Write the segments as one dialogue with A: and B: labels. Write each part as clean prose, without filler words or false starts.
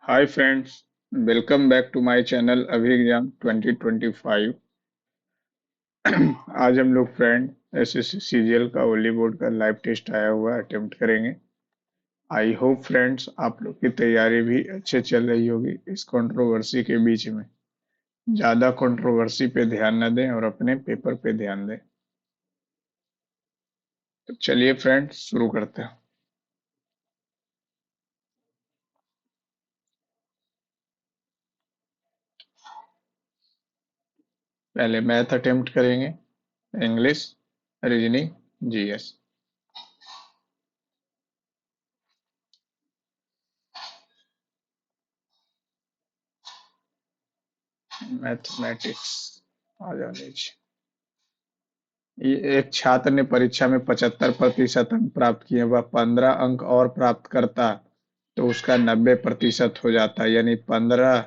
A: Hi friends, welcome back to my channel Abhigyan 2025। आज हम लोग फ्रेंड एसएससी सीजीएल का ओली बोर्ड का लाइव टेस्ट आया हुआ है, अटेम्प्ट करेंगे। आई होप फ्रेंड्स आप लोग की तैयारी भी अच्छे चल रही होगी इस कंट्रोवर्सी के बीच में। ज़्यादा कंट्रोवर्सी पे ध्यान न दें और अपने पेपर पे ध्यान दें। तो चलिए फ्रेंड्स शुरू करते हैं। पहले मैथ अटेम्प्ट करेंगे, इंग्लिश, रीजनिंग, जीएस। मैथमेटिक्स आ जाओ नीचे। एक छात्र ने परीक्षा में 75% अंक प्राप्त किए, वह 15 अंक और प्राप्त करता तो उसका 90% हो जाता, यानी 15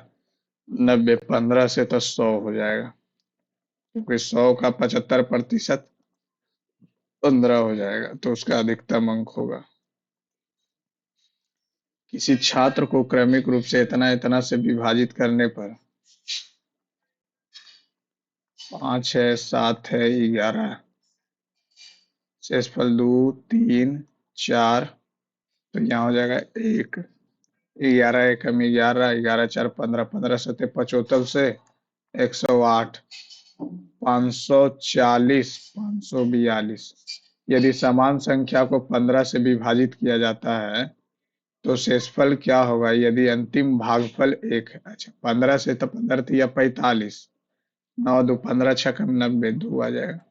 A: 90 15 से तो 100 हो जाएगा, क्योंकि 100 का 75% 15 हो जाएगा तो उसका अधिकतम अंक होगा। किसी छात्र को क्रमिक रूप से इतना इतना से विभाजित करने पर 5 है, 7 है, 11, शेषफल 2 3 4, तो यहाँ हो जाएगा 1। 11 एकम 11, 11 4 15, 15 सत्ते 75 से 108, 540, 542। यदि समान संख्या को 15 से विभाजित किया जाता है तो शेषफल क्या होगा यदि अंतिम भागफल 1 है। अच्छा, 15 से तो 15 या 45, 9 2 15 छकम 90, 2 आ जाएगा।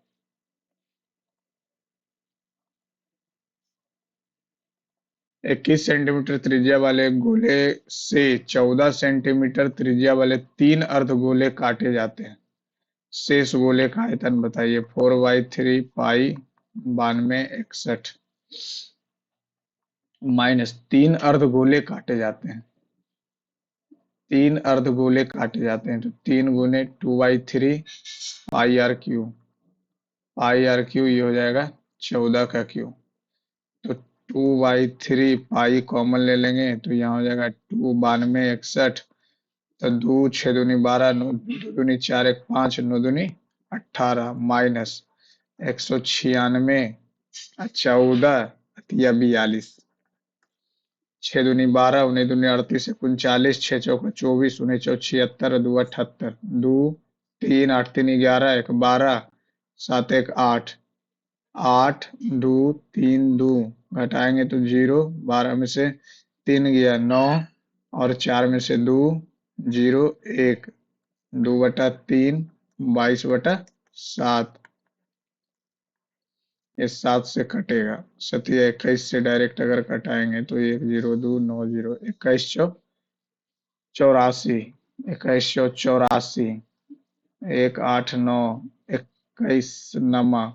A: 21 सेंटीमीटर त्रिज्या वाले गोले से 14 सेंटीमीटर त्रिज्या वाले 3 अर्धगोले काटे जाते हैं। शेष गोले का आयतन बताइए। 4/3 पाई 9261 माइनस 3 अर्धगोले काटे जाते हैं। 3 अर्धगोले काटे जाते हैं तो 3 गुने 2/3 पाई आर क्यू ये हो जाएगा 14 का क्यू। तो 2/3 पाई कॉमन ले लेंगे तो यहाँ हो जाएगा 2 9261, तो 2 6 दूनी 12, 9 2 दूनी 4 1 5, 9 दूनी 18 माइनस 196, 14 या 42, 6 दूनी 12, 19 दूनी 38, 39, 6 चौका 24, 19 चौ 76, 2 78, 2 3 8 3 11, 1 12, 7 1 8, 8 2 3 2, घटाएंगे तो 0, 12 में से 3 गया 9, और 4 में से 2 0 1, 2/3 22/7। ये 7 से कटेगा, 7 21 से डायरेक्ट अगर कटाएंगे तो 1 0 2 9 0, 21 चौ 84, 21 चौ 84, 1 8 9, 21 नमा,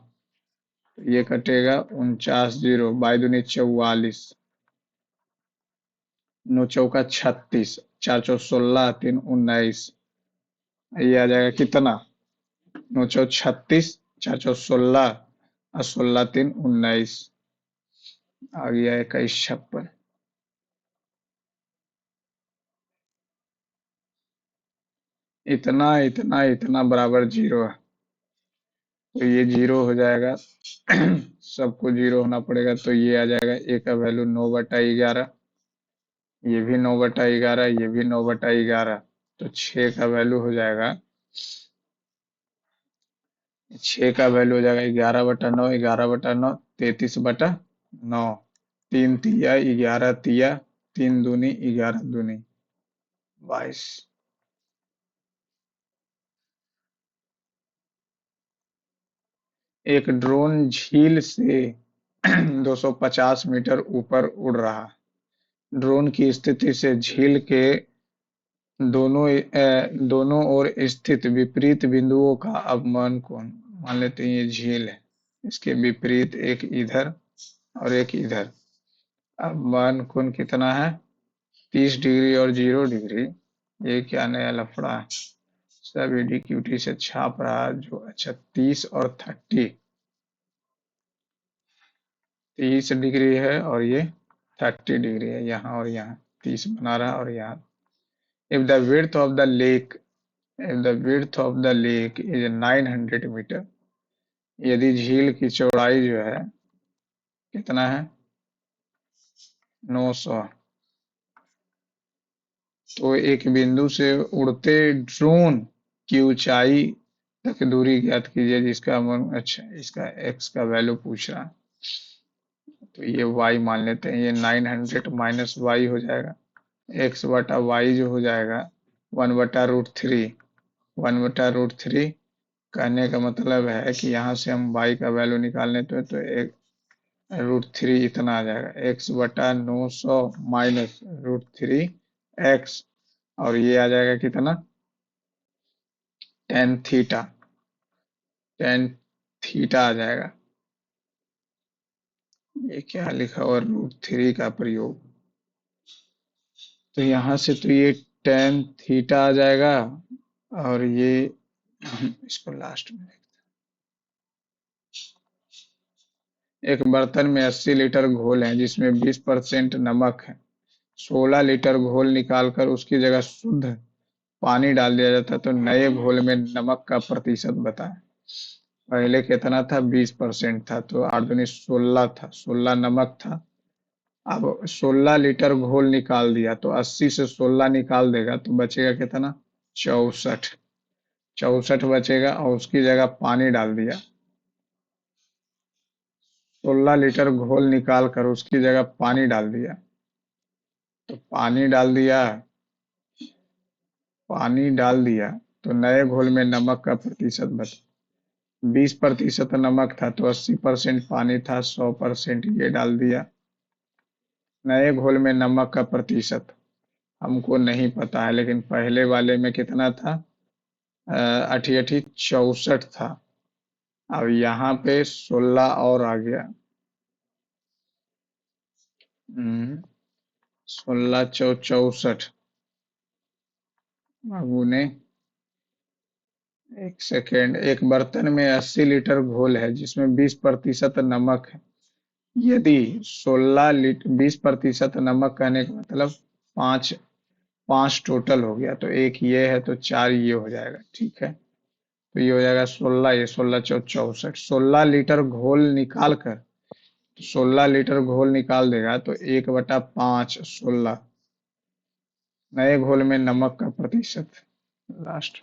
A: ये कटेगा 49 0, 22 44, 9 चौका 36, 4 चौ 16, 3 19, ये आ जाएगा कितना 9 चौ 36, 4 चौ 16 और 16 3 19, आ गया 21 56। इतना इतना इतना बराबर 0 है तो ये 0 हो जाएगा। सबको 0 होना पड़ेगा तो ये आ जाएगा। ए का वैल्यू 9/11, ये भी 9/11, ये भी 9/11, तो 6 का वैल्यू हो जाएगा। 6 का वैल्यू हो जाएगा 11/9, 11/9 33/9, 3 तिया 11 तिया, 3 दूनी 11 दूनी 22। एक ड्रोन झील से 250 मीटर ऊपर उड़ रहा। ड्रोन की स्थिति से झील के दोनों ओर स्थित विपरीत बिंदुओं का अवमान कोण, मान लेते हैं ये झील है, इसके विपरीत एक इधर और एक इधर, अवमान कोण कितना है 30 डिग्री और 0 डिग्री। ये क्या नया लफड़ा है, सब एडीक्यूटी से छाप रहा जो। अच्छा, 30 और 30 डिग्री है और ये 30 डिग्री है, यहाँ और यहाँ 30 बना रहा और यहाँ if the width of the lake if the width of the lake is 900 metre, यदि झील की चौड़ाई जो है कितना है 900, तो एक बिंदु से उड़ते ड्रोन की ऊंचाई तक दूरी ज्ञात कीजिए जिसका अच्छा इसका एक्स का वैल्यू पूछ रहा है, तो ये y मान लेते हैं, ये 900 माइनस वाई हो जाएगा, एक्स बटा वाई जो हो जाएगा 1/√3। 1/√3 कहने का मतलब है कि यहाँ से हम y का वैल्यू निकालने तो एक √3 इतना आ जाएगा, एक्स बटा 900 माइनस √3 एक्स, और ये आ जाएगा कितना टेन थीटा, टेन थीटा आ जाएगा। ये क्या लिखा हुआ √3 का प्रयोग, तो यहाँ से तो ये टेन थीटा आ जाएगा, और ये इसको लास्ट में एक बर्तन में 80 लीटर घोल है जिसमें 20% नमक है। 16 लीटर घोल निकालकर उसकी जगह शुद्ध पानी डाल दिया जाता है, तो नए घोल में नमक का प्रतिशत बताएं। पहले कितना था 20% था, तो 8 दूनी 16 था, 16 नमक था। अब 16 लीटर घोल निकाल दिया तो 80 से 16 निकाल देगा तो बचेगा कितना 64, 64 बचेगा, और उसकी जगह पानी डाल दिया। 16 लीटर घोल निकाल कर उसकी जगह पानी डाल दिया, तो पानी डाल दिया तो नए घोल में नमक का प्रतिशत बता। 20% नमक था तो 80% पानी था, 100% ये डाल दिया। नए घोल में नमक का प्रतिशत हमको नहीं पता है, लेकिन पहले वाले में कितना था अठी अठी 64 था। अब यहाँ पे 16 और आ गया, 16 चौ 64, अब उन्हें एक सेकेंड, एक बर्तन में 80 लीटर घोल है जिसमें 20% नमक है। यदि 16 लीटर 20% नमक कहने का मतलब पाँच, पाँच टोटल हो गया, तो एक ये है तो चार ये हो जाएगा, ठीक है। तो ये हो जाएगा 16, ये 16 चौ 64, 16 लीटर घोल निकाल कर, 16 लीटर घोल निकाल देगा तो 1/5 16, नए घोल में नमक का प्रतिशत लास्ट।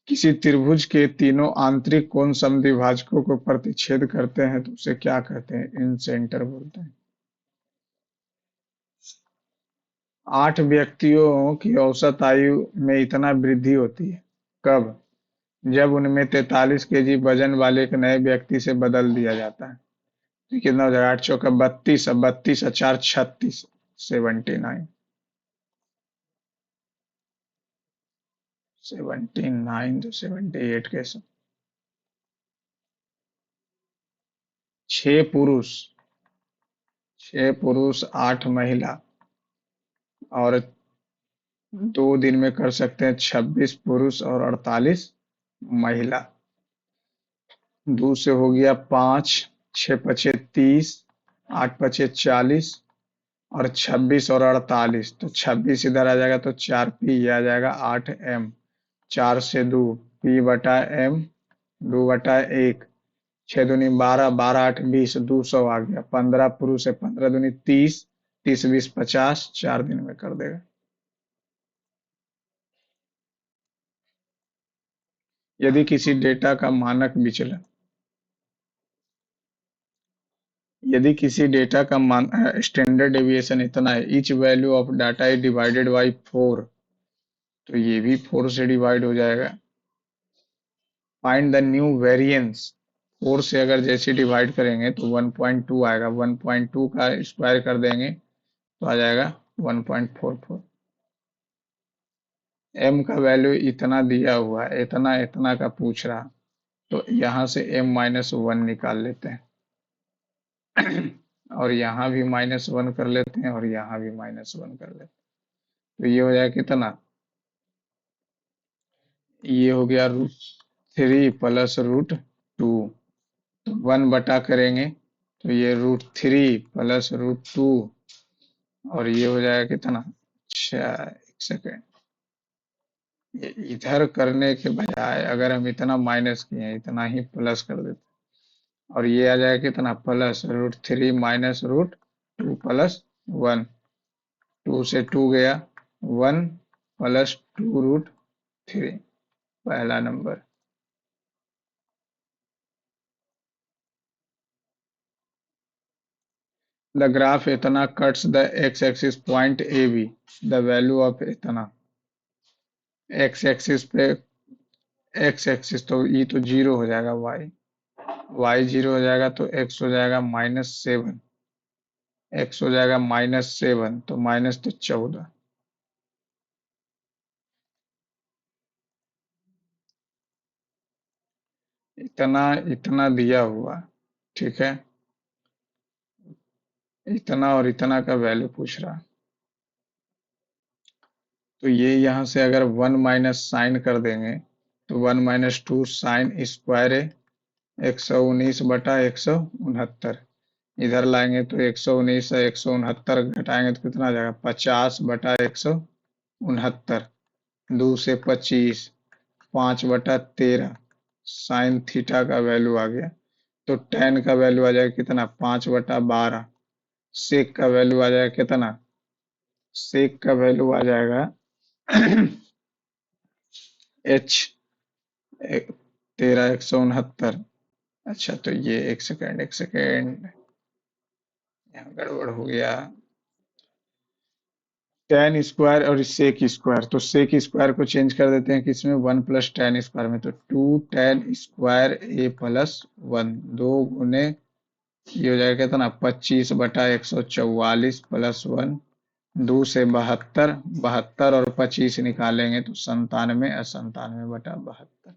A: किसी त्रिभुज के तीनों आंतरिक कोण समद्विभाजकों को प्रतिच्छेद करते हैं तो उसे क्या कहते हैं, इन सेंटर बोलते हैं। 8 व्यक्तियों की औसत आयु में इतना वृद्धि होती है, कब, जब उनमें 43 केजी वजन वाले एक नए व्यक्ति से बदल दिया जाता है। तो कितना हो जाएगा 8 चौका 32, 32 4 36, 79, 79 तो 78 कैसे। 6 पुरुष, 6 पुरुष 8 महिला, और 2 दिन में कर सकते हैं 26 पुरुष और 48 महिला। 2 से हो गया 5, 6 पचे 30, 8 पचे 40, और 26 और 48, तो 26 इधर आ जाएगा तो 4p, ये आ जाएगा 8m, 4 से 2 p/m, 2/1, 6 दूनी 12, 12 8 20, 200 आ गया। 15 पुरुष है, 15 दूनी 30, 30 20 50, 4 दिन में कर देगा। यदि किसी डेटा का मानक विचलन, यदि किसी डेटा का स्टैंडर्ड डेविएशन इतना है, each value of data is divided by 4, तो ये भी 4 से डिवाइड हो जाएगा। फाइंड द न्यू वेरिएंस, 4 से अगर जैसे डिवाइड करेंगे तो 1.2 आएगा, 1.2 का स्क्वायर कर देंगे तो आ जाएगा 1.44। m का वैल्यू इतना दिया हुआ है, इतना इतना का पूछ रहा, तो यहाँ से m-1 निकाल लेते हैं और यहाँ भी -1 कर लेते हैं, और यहाँ भी -1 कर लेते हैं, तो ये हो जाएगा कितना, ये हो गया √3 प्लस √2, तो 1 बटा करेंगे तो ये √3 प्लस √2 और ये हो जाएगा कितना? अच्छा, एक सेकेंड। ये इधर करने के बजाय अगर हम इतना माइनस किए, इतना ही प्लस कर देते, और ये आ जाएगा कितना? Plus √3 - √2 plus 1। 2 से 2 गया, 1 प्लस 2√3, पहला नंबर। द ग्राफ इतना cuts the x axis point A B. The value of इतना, एक्स एक्सिस पे, एक्स एक्सिस तो ये तो जीरो हो जाएगा, वाई जीरो हो जाएगा, तो एक्स हो जाएगा -7। एक्स हो जाएगा -7, तो माइनस तो 14। इतना इतना दिया हुआ, ठीक है, इतना और इतना का वैल्यू पूछ रहा। तो ये यहाँ से अगर 1 माइनस साइन कर देंगे, तो 1 - 2 साइन स्क्वायर है 119/169। इधर लाएंगे तो 119 से 169 घटाएंगे तो कितना आ जाएगा? 50/169। 2 से 25, 5/13। साइन थीटा का वैल्यू आ गया। तो टेन का वैल्यू आ जाएगा कितना? 5/12। सेक का वैल्यू आ जाएगा कितना? सेक का वैल्यू आ जाएगा एच 13 169। अच्छा, तो ये एक सेकेंड, एक सेकेंड, यहाँ गड़बड़ हो गया। टेन स्क्वायर और सेक स्क्वायर, तो सेक स्क्वायर को चेंज कर देते हैं किसमें? 1 + tan² में, तो 2 tan² a+1। 2 गुने, ये हो जाएगा कितना? 25/144 प्लस 1। 2 से 72, 72 और 25 निकालेंगे तो 97 और 97/72।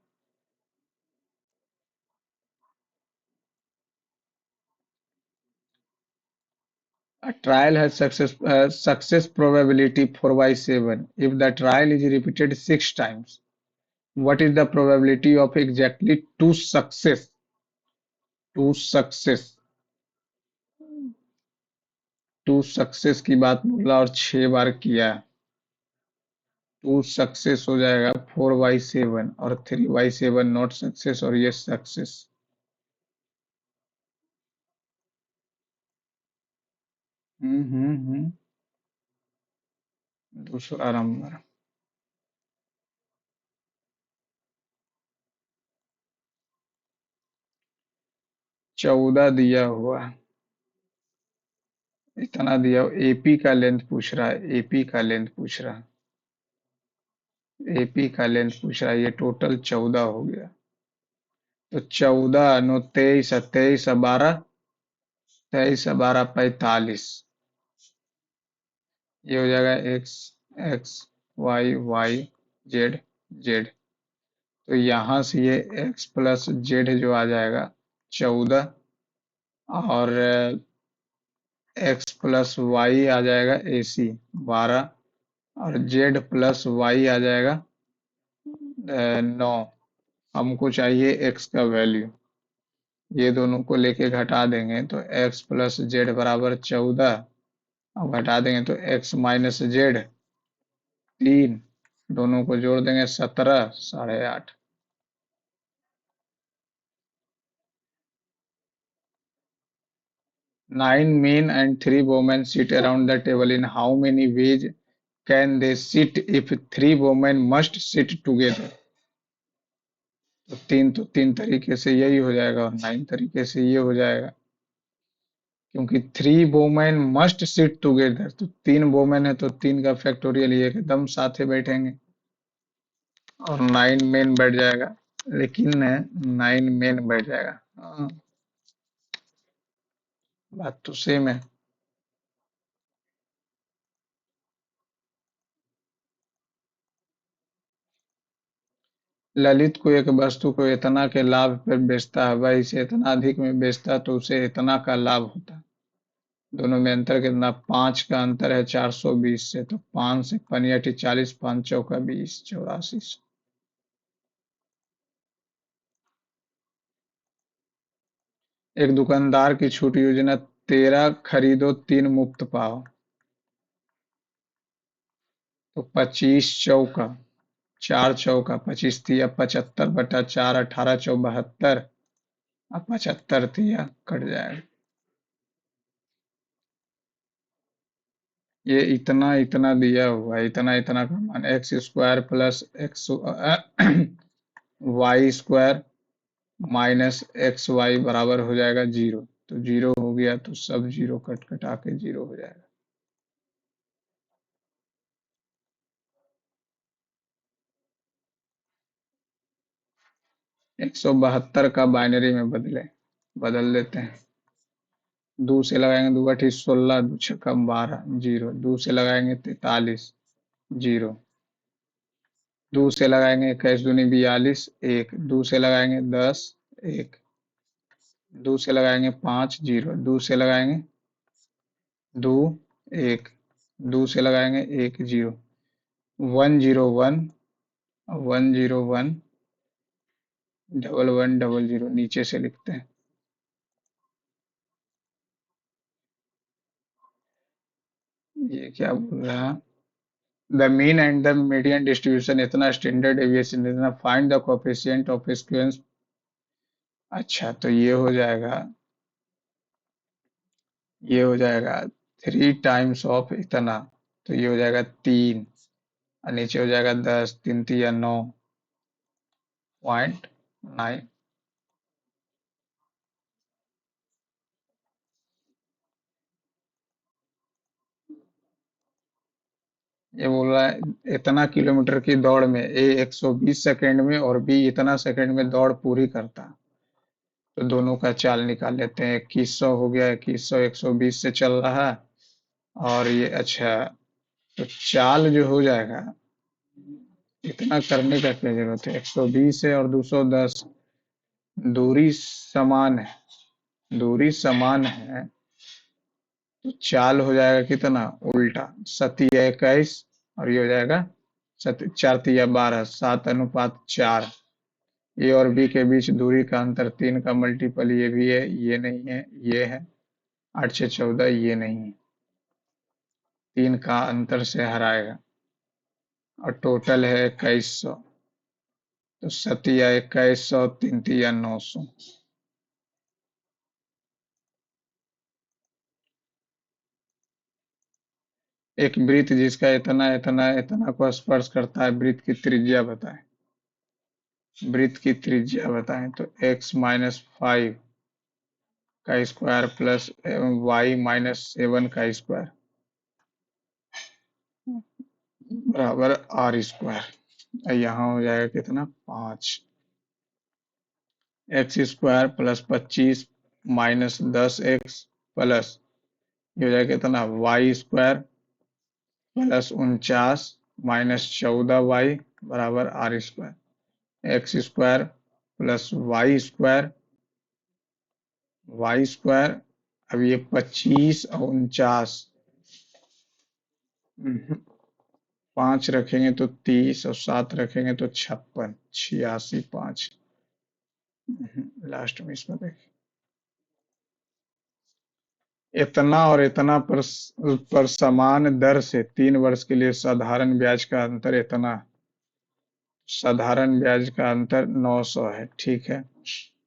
A: A trial has success probability 4/7. If the trial is repeated 6 times, what is the probability of exactly two success? Two success, two success की बात बोला और 6 बार किया। टू सक्सेस हो जाएगा 4/7, और 3/7 नॉट सक्सेस, और ये सक्सेस। 2 नंबर। 14 दिया हुआ, इतना दिया। एपी का लेंथ पूछ रहा है, एपी का लेंथ पूछ रहा है, एपी का लेंथ पूछ रहा है। ये टोटल 14 हो गया। तो 14 × 9 = 23, 23 × 12, 23 × 12 = 45। ये हो जाएगा x x, y y, z z. तो यहाँ से ये एक्स प्लस जेड जो आ जाएगा 14, और एक्स प्लस वाई आ जाएगा AC 12, और जेड प्लस वाई आ जाएगा 9। हमको चाहिए एक्स का वैल्यू, ये दोनों को लेके घटा देंगे तो एक्स प्लस जेड बराबर 14। अब घटा देंगे तो एक्स माइनस जेड 3, दोनों को जोड़ देंगे 17, 8.5। 9 men and 3 women sit around the table. In how many ways can they sit if 3 women must sit together? तो तीन तरीके से यही हो जाएगा, और 9 तरीके से ये हो जाएगा। क्योंकि 3 वोमेन मस्ट सिट टुगेदर, तो 3 वोमेन है तो 3 का फैक्टोरियल ये एकदम साथे बैठेंगे, और 9 मेन बैठ जाएगा। लेकिन 9 मेन बैठ जाएगा। हाँ, बात तो सेम है। ललित को एक वस्तु को इतना के लाभ पर बेचता है, वह इसे इतना अधिक में बेचता तो उसे इतना का लाभ होता। दोनों में अंतर कितना? 5 का अंतर है 420 से, तो 5 से 5 40, 5 चौका 20, 84। एक दुकानदार की छूट योजना, 13 खरीदो 3 मुफ्त पाओ। तो 25 चौका, 4 चौका 25 तिया 75/4, 18 चौ 72, अब 75 तिया कट जाएगा। ये इतना इतना दिया हुआ है, इतना इतना का मान x² plus x y square minus x y बराबर हो जाएगा 0। तो 0 हो गया तो सब 0 कट कटा के 0 हो जाएगा। 172 का बाइनरी में बदल देते हैं। 2 से लगाएंगे 2 × 8 = 16, 2 × 6 = 12, 0। 2 से लगाएंगे 43, 0। 2 से लगाएंगे 21 × 2 = 42, 1। 2 से लगाएंगे 10, 1। 2 से लगाएंगे 5, 0। 2 से लगाएंगे 2, 1। 2 से लगाएंगे 1, 0। 101, 101, 1100 नीचे से लिखते हैं। ये क्या बोल रहा है? The mean and the median distribution, इतना स्टैंडर्ड डेविएशन, इतना find the coefficient of squares. अच्छा तो ये हो जाएगा 3 टाइम्स ऑफ इतना, तो ये हो जाएगा 3, और नीचे हो जाएगा 10, 3 तिया 9.9। ये बोल रहा है इतना किलोमीटर की दौड़ में ए 120 सेकंड में और बी इतना सेकंड में दौड़ पूरी करता है। तो दोनों का चाल निकाल लेते हैं। 2100 हो गया, 2100 120 से चल रहा है, और ये अच्छा, तो चाल जो हो जाएगा, इतना करने का क्या जरूरत है, 120 है और 210, दूरी समान है, दूरी समान है, तो चाल हो जाएगा कितना उल्टा, 7 × 21, और ये हो जाएगा 4 × 3 = 12, 7:4। ए और बी के बीच दूरी का अंतर 3 का मल्टीपल ये भी है, ये नहीं है, ये है, 8 × 6 = 14, ये नहीं है, 3 का अंतर से हराएगा, और टोटल है 2100। तो 7 × 21, 3 × 900। एक वृत्त जिसका इतना इतना इतना को स्पर्श करता है, वृत्त की त्रिज्या बताएं। वृत्त की त्रिज्या बताएं तो x-5 का स्क्वायर प्लस y-7 का स्क्वायर बराबर r²। यहाँ हो जाएगा कितना, 5। x² plus 25 minus 10x plus, ये हो जाएगा कितना, y² प्लस 49 माइनस 14y बराबर r²। x² प्लस y² अब ये 25 और 49, 5 रखेंगे तो 30 और 7 रखेंगे तो 56, 86, 5। लास्ट में इसमें देखिए, इतना और इतना पर समान दर से 3 वर्ष के लिए साधारण ब्याज का अंतर इतना, साधारण ब्याज का अंतर 900 है, ठीक है।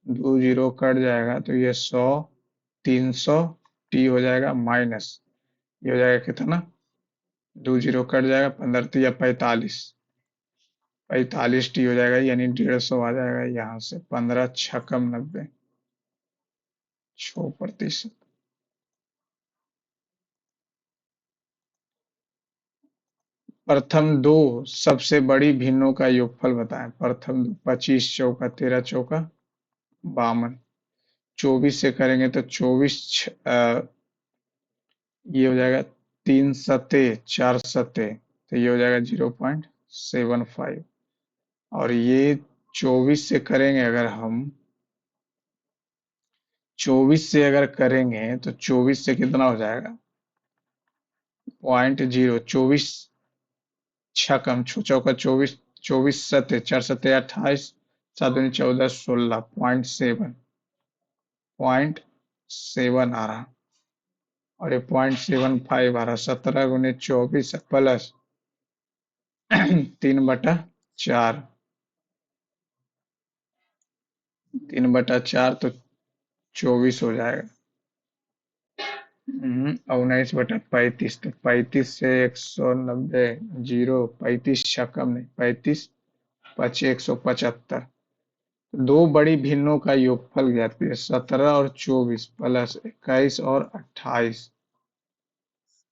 A: 2 जीरो कट जाएगा तो ये 100, 300 टी हो जाएगा माइनस, ये हो जाएगा कितना, 2 जीरो कट जाएगा, 15 तिया 45, 45 टी हो जाएगा, यानी 150 आ जाएगा यहाँ से। 15 छकम 90, 6%। प्रथम दो सबसे बड़ी भिन्नों का योगफल बताएं। प्रथम दो, 25 चौका 13 चौका 52, 24 से करेंगे तो 24 ये हो जाएगा 3 सत्ते 4 सत्ते, तो ये हो जाएगा 0.75। और ये 24 से करेंगे अगर हम, 24 से अगर करेंगे तो 24 से कितना हो जाएगा, 0.0, 24 छकम चौका 24, 24 सत्ते 4 सत्ते 28, 7 दूनी 14, 16, 0.7, 0.7 आ रहा, और ये 0.75 आ रहा, 17 × 24 प्लस 3/4। 3/4 तो 24 हो जाएगा। 19/35 तो 35 से 190, जीरो, 35 छक्का नहीं, 35 पचे 175। दो बड़ी भिन्नों का योगफल ज्ञात कीजिए। 17 और 24 प्लस 21 और 28।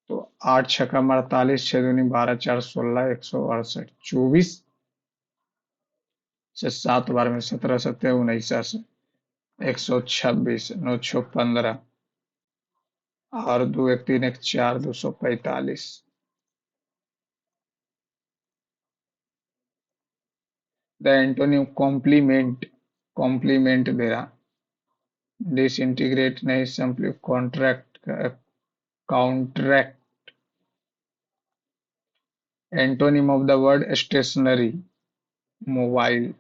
A: तो 8 छक्का 48, 6 दूनी 12, 4 16, 168। 24 से 7 बार में 17 17 19, 126, 9 6 15, और 2 1 3 1 4, 245। द एंटोनिम कॉम्प्लीमेंट, कॉम्प्लीमेंट दे रहा। डिसइंटीग्रेट नहीं, simply contract, contract. Antonym of the word stationary, mobile.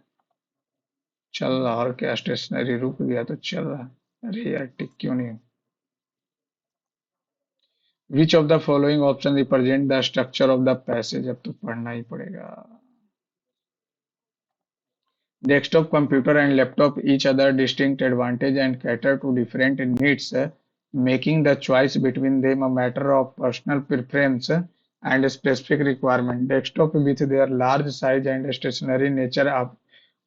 A: चल रहा, और क्या, स्टेशनरी रुक गया तो चल रहा। अरे यार टिक क्यों नहीं। Which of the following option represent the structure of the passage, अब तो पढ़ना ही पड़ेगा। Desktop computer and laptop each other distinct advantage and cater to different needs, making the choice between them a matter of personal preference and specific requirement. Desktop with their large size and stationary nature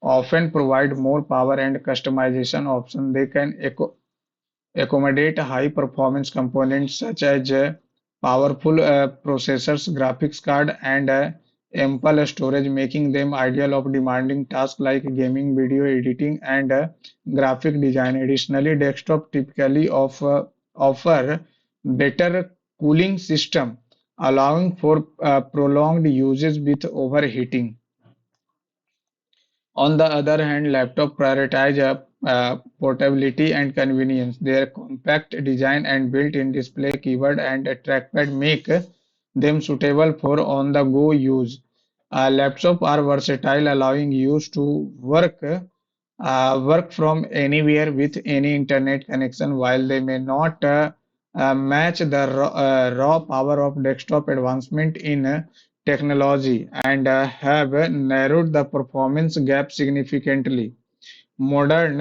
A: often provide more power and customization options. They can accommodate high-performance components such as powerful processors, graphics card, and ample storage, making them ideal of demanding tasks like gaming, video editing, and graphic design. Additionally, desktop typically offer better cooling system, allowing for prolonged usage with overheating. On the other hand, laptops prioritize portability and convenience. Their compact design and built-in display, keyboard, and trackpad make them suitable for on-the-go use. Laptops are versatile, allowing use to work from anywhere with any internet connection. While they may not match the raw power of desktop, advancement in technology and have narrowed the performance gap significantly. Modern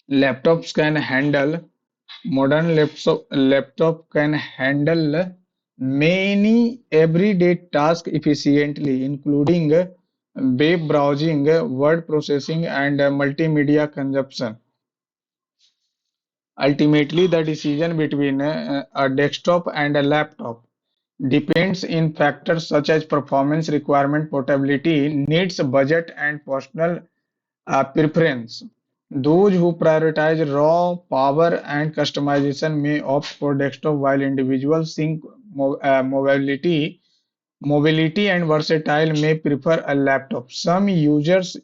A: laptops can handle Modern laptop can handle many everyday tasks efficiently, including web browsing, word processing, and multimedia consumption. Ultimately, the decision between a desktop and a laptop depends in factors such as performance requirement, portability, needs, budget, and personal preference. Those who prioritize raw power and customization may opt for desktop, while individuals think mobility and versatile may prefer a laptop. Some users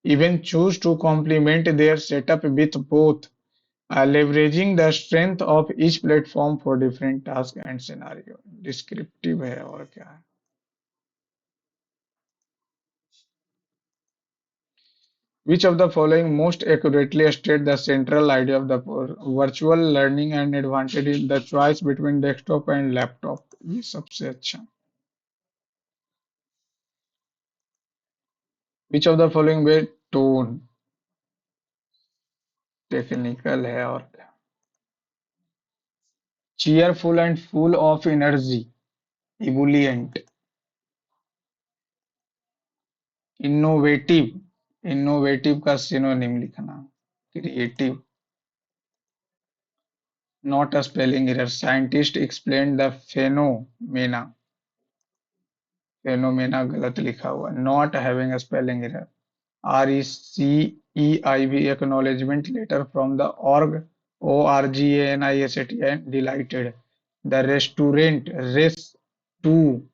A: even choose to complement their setup with both, leveraging the strength of each platform for different tasks and scenario. Descriptive है और क्या है। Which of the following most accurately state the central idea of the virtual learning and advantage in the choice between desktop and laptop? ये सबसे अच्छा। Which of the following way tone technical है और क्या। Cheerful and full of energy, ebullient, innovative, innovative का synonym लिखना, creative, not a spelling error. Scientists explained the phenomena गलत लिखा हुआ, not having a spelling error. RECEIV acknowledgement letter from the ORGANIST delighted. The restaurant restaurant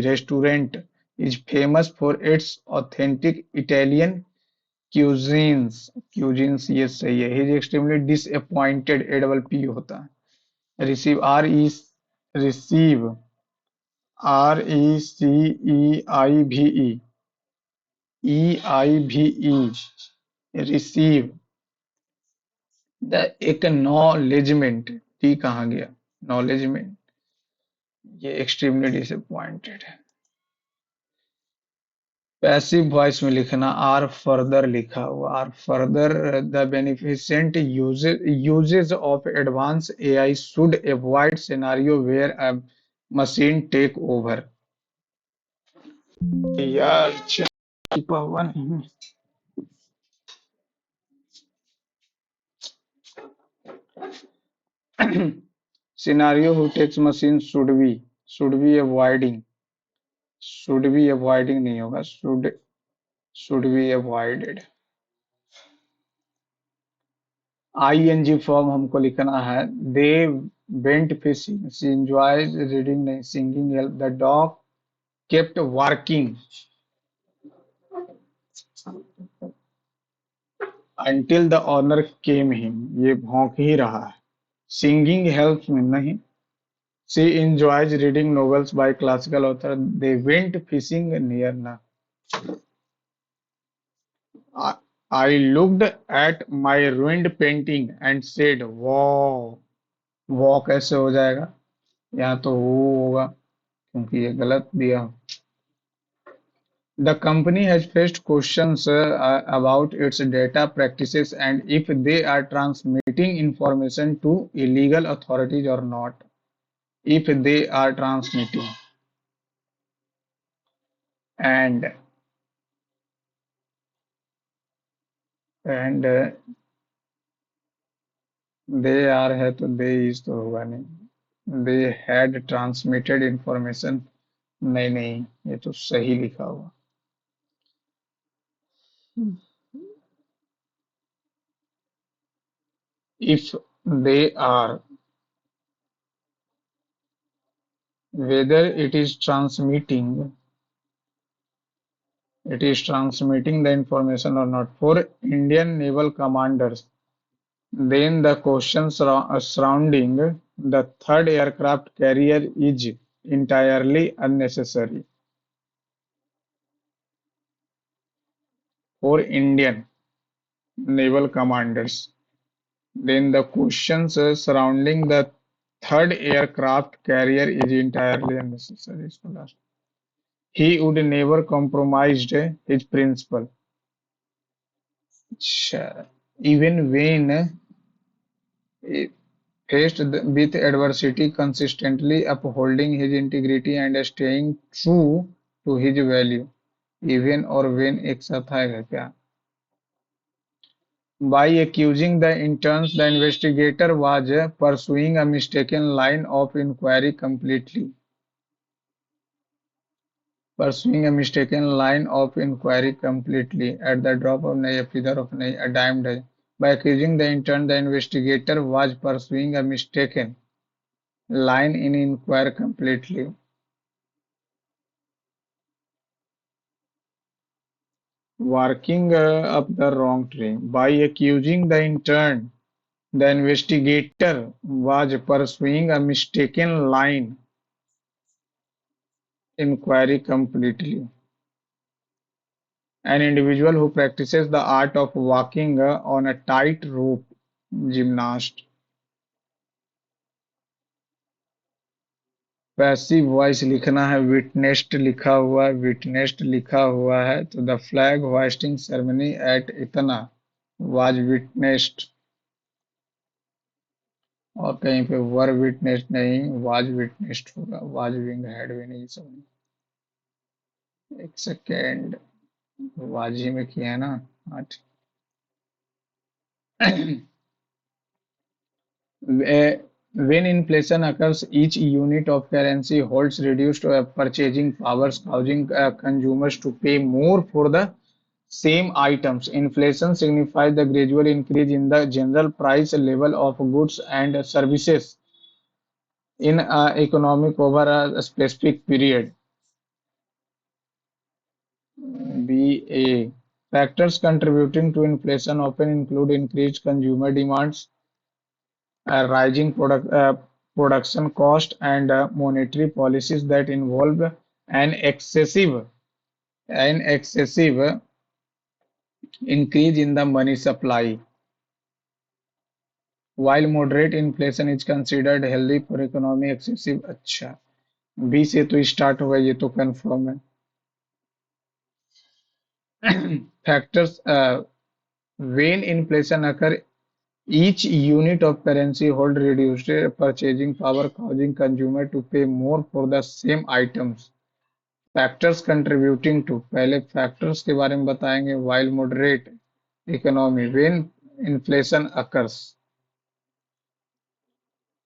A: restaurant is famous for its authentic Italian cuisines ये सही है। He is extremely disappointed, A double P होता है। receive R E receive RECEIVE, EIVE, receive the acknowledgement. T कहाँ गया? नॉलेजमेंट, ये extremely disappointed है। पैसिव वॉइस में लिखना आर फर्दर लिखा हुआ, are further the beneficent uses of advance AI should avoid scenario where a machine take over. यार छिपा हुआ नहीं। Scenario who takes machine should be avoiding, नहीं होगा, should be avoided। ING form हमको लिखना है। They went fishing, she enjoys reading, नहीं singing, help the dog kept working until the owner came him, ये भौंक ही रहा है। सिंगिंग हेल्प में नहीं। She enjoys reading novels by classical author, they went fishing near ना। I looked at my ruined painting and said वाह। Wow कैसे हो जाएगा? यहाँ तो वो होगा, क्योंकि ये गलत दिया। The company has faced questions about its data practices and if they are transmitting information to illegal authorities or not. If they are transmitting, and and they are है तो they is तो होगा नहीं। They had transmitted information, नहीं नहीं, ये तो सही लिखा हुआ। If they are, whether it is transmitting the information or not. For Indian naval commanders, then the question surrounding the third aircraft carrier is entirely unnecessary. For Indian naval commanders, then the questions surrounding the third aircraft carrier is entirely unnecessary. इसको last. He would never compromised his principle. Even when faced with adversity, consistently upholding his integrity and staying true to his value, even or when एक साथ आएगा क्या? By accusing the interns, the investigator was pursuing a mistaken line of inquiry completely. Pursuing a mistaken line of inquiry completely at the drop of a feather of a dime dozen. By accusing the intern, the investigator was pursuing a mistaken line in inquiry completely. Barking up the wrong tree. By accusing the intern, the investigator was pursuing a mistaken line inquiry completely. An individual who practices the art of walking on a tightrope, gymnast. Passive voice लिखना है, witnessed लिखा हुआ है तो the flag hoisting ceremony eight इतना was witnessed, और कहीं पे वर विटनेस्ड नहीं, वाज विटनेस्ड होगा। वाज विंग हैड भी नहीं, सब एक सेकेंड, वाज ही में किया है ना। हाँ when inflation occurs, each unit of currency holds reduced purchasing powers, causing consumers to pay more for the same items. Inflation signifies the gradual increase in the general price level of goods and services in economic over a specific period. BA. Factors contributing to inflation often include increased consumer demands, rising production cost and monetary policies that involve an excessive increase in the money supply, while moderate inflation is considered healthy for economy excessive। अच्छा, B से तो start होगा, ये तो confirm है। Factors when inflation occur, each unit of currency hold reduced purchasing power, causing consumer to pay more for the same items। Factors contributing to, पहले factors के बारे में बताएंगे। while moderate economy, when inflation occurs।